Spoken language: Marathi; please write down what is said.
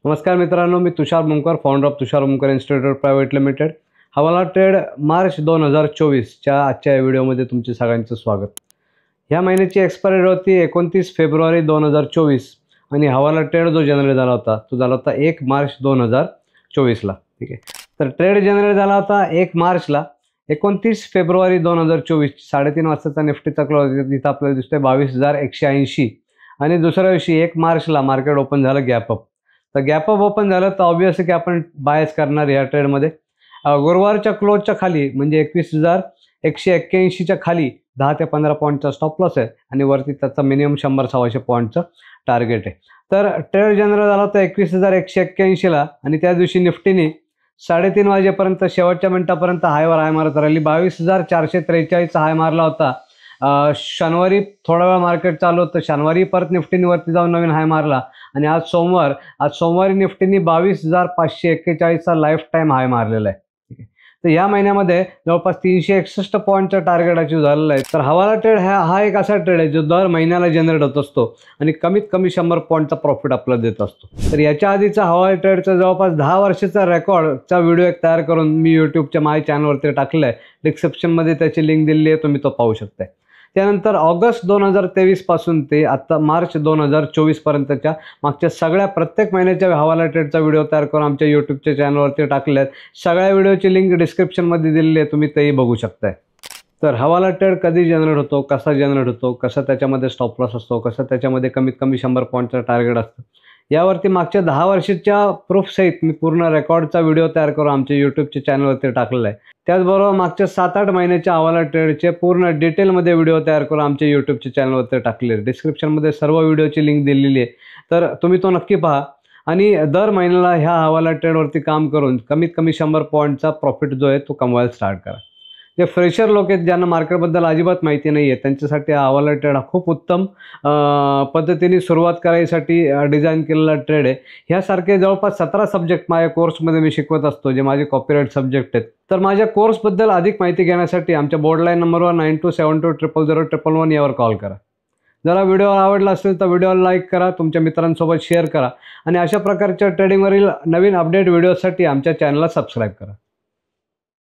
नमस्कार मित्रांनो, मी Tushar Munkar, founder of Tushar Munkar institute private limited. हवाला ट्रेड मार्च 2024च्या आजच्या व्हिडिओमध्ये तुमचे सगळ्यांचं स्वागत। ह्या महिन्याची एक्सपायरी डेट होती 29 फेब्रुवारी 2024 आणि हवाला ट्रेड जो जनरेट झाला होता तो झाला होता 1 मार्च 2024ला। ठीक आहे, तर ट्रेड जनरेट झाला होता 1 मार्चला। 29 फेब्रुवारी 2024 3:30 वाजताचा निफ्टीचा क्लोज इथं आपल्याला दिसतोय 22,180 आणि दुसऱ्या दिवशी 1 मार्चला मार्केट ओपन झालं गॅप अप। तर गॅप अप ओपन झालं तर ऑब्वियसली की आपण बायस करणार या ट्रेडमध्ये। गुरुवारच्या क्लोजच्या खाली म्हणजे 21,181च्या खाली 10 ते 15 पॉईंटचा स्टॉप लॉस आहे आणि वरती त्याचा मिनिमम 100-125 पॉईंटचं टार्गेट आहे। तर ट्रेड जनरेट झाला होता 21,181ला आणि त्या दिवशी निफ्टीने 3:30 वाजेपर्यंत शेवटच्या मिनिटापर्यंत हायवर हाय मारत राहिली। 22,443चा हाय मारला होता। शनिवारी थोडा वेळ मार्केट चालू होतं, शनिवारी परत निफ्टीने वरती जाऊन नवीन हाय मारला आणि आज सोमवारी निफ्टीने 22,541चा लाईफ टाईम हाय मारलेला आहे। ठीक आहे, तर या महिन्यामध्ये जवळपास 361 पॉईंटचं टार्गेट अचीव झालेलं आहे। तर हवाला ट्रेड हा एक असा ट्रेड आहे जो दर महिन्याला जनरेट होत असतो आणि कमीत कमी 100 पॉईंटचा प्रॉफिट आपल्याला देत असतो। तर याच्या आधीचा हवाला ट्रेडचा जवळपास 10 वर्षाचा रेकॉर्डचा व्हिडिओ एक तयार करून मी यूट्यूबच्या माझ्या चॅनलवरती टाकलेला आहे। डिस्क्रिप्शनमध्ये त्याची लिंक दिलेली आहे, तुम्ही तो पाहू शकता। त्यानंतर ऑगस्ट 2023 पासून ते आता मार्च 2024 पर्यंतच्या मागच्या सगळ्या प्रत्येक महिन्याच्या हवाला ट्रेडचा व्हिडिओ तयार करून आमच्या यूट्यूबच्या चॅनलवरती टाकले आहेत। सगळ्या व्हिडिओची लिंक डिस्क्रिप्शनमध्ये दिलेली आहे, तुम्ही तेही बघू शकताय। तर हवाला ट्रेड कधी जनरेट होतो, कसा जनरेट होतो, कसा त्याच्यामध्ये स्टॉप लॉस असतो, कसं त्याच्यामध्ये कमीत कमी 100 पॉईंटचं टार्गेट असतं, यावरती मागच्या 10 वर्षाच्या प्रूफ सहित मी पूर्ण रेकॉर्डचा व्हिडिओ तयार करून आमच्या यूट्यूबच्या चॅनलवरती टाकलेला आहे। त्याचबरोबर मागच्या 7-8 महिन्याच्या हवाला ट्रेडचे पूर्ण डिटेलमध्ये व्हिडिओ तयार करून आमच्या यूट्यूबच्या चॅनलवरती टाकले आहे। डिस्क्रिप्शनमध्ये सर्व व्हिडिओची लिंक दिलेली आहे, तर तुम्ही तो नक्की पहा आणि दर महिन्याला ह्या हवाला ट्रेडवरती काम करून कमीत कमी 100 पॉईंटचा प्रॉफिट जो आहे तो कमवायला स्टार्ट करा। जे फ्रेशर लोक आहेत, ज्यांना मार्केटबद्दल अजिबात माहिती नाही आहे, त्यांच्यासाठी हा हवाला ट्रेड हा खूप उत्तम पद्धतीने सुरुवात करायसाठी डिझाईन केलेला ट्रेड आहे। ह्यासारखे जवळपास 17 सब्जेक्ट माझ्या कोर्समध्ये मी शिकवत असतो, जे माझे कॉपीराइट सब्जेक्ट आहेत। तर माझ्या कोर्सबद्दल अधिक माहिती घेण्यासाठी आमच्या बोर्डलाईन नंबरवर 9272000011 यावर कॉल करा। जरा व्हिडिओ आवडला असेल तर व्हिडिओला लाईक करा, तुमच्या मित्रांसोबत शेअर करा आणि अशा प्रकारच्या ट्रेडिंगवरील नवीन अपडेट व्हिडिओसाठी आमच्या चॅनलला सबस्क्राईब करा।